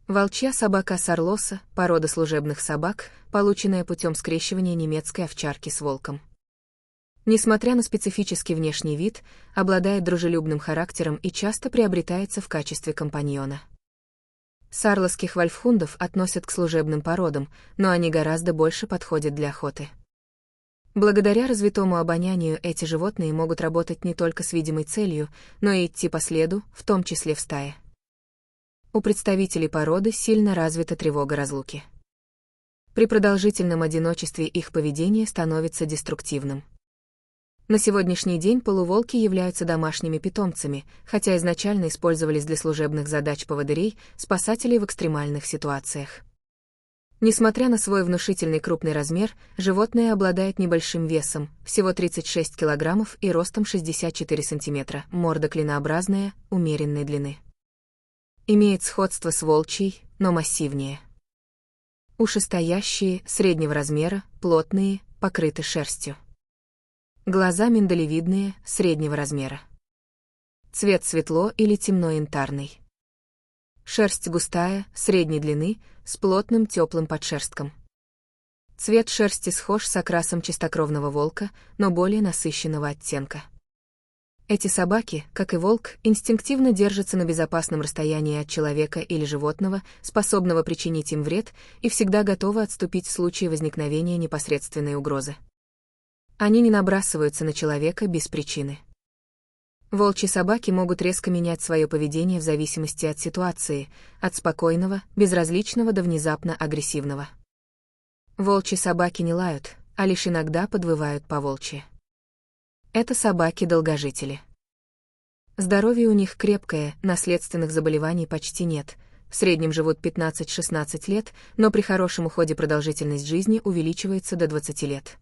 Волчья собака Сарлоса – порода служебных собак, полученная путем скрещивания немецкой овчарки с волком. Несмотря на специфический внешний вид, обладает дружелюбным характером и часто приобретается в качестве компаньона. Сарлосских вольфхундов относят к служебным породам, но они гораздо больше подходят для охоты. Благодаря развитому обонянию эти животные могут работать не только с видимой целью, но и идти по следу, в том числе в стае. У представителей породы сильно развита тревога разлуки. При продолжительном одиночестве их поведение становится деструктивным. На сегодняшний день полуволки являются домашними питомцами, хотя изначально использовались для служебных задач поводырей, спасателей в экстремальных ситуациях. Несмотря на свой внушительный крупный размер, животное обладает небольшим весом, всего 36 кг и ростом 64 см, морда клинообразная, умеренной длины. Имеет сходство с волчьей, но массивнее. Уши стоящие, среднего размера, плотные, покрыты шерстью. Глаза миндалевидные, среднего размера. Цвет светло- или темно-янтарный. Шерсть густая, средней длины, с плотным теплым подшерстком. Цвет шерсти схож с окрасом чистокровного волка, но более насыщенного оттенка. Эти собаки, как и волк, инстинктивно держатся на безопасном расстоянии от человека или животного, способного причинить им вред, и всегда готовы отступить в случае возникновения непосредственной угрозы. Они не набрасываются на человека без причины. Волчьи собаки могут резко менять свое поведение в зависимости от ситуации, от спокойного, безразличного до внезапно агрессивного. Волчьи собаки не лают, а лишь иногда подвывают по-волчьи. Это собаки-долгожители. Здоровье у них крепкое, наследственных заболеваний почти нет, в среднем живут 15-16 лет, но при хорошем уходе продолжительность жизни увеличивается до 20 лет.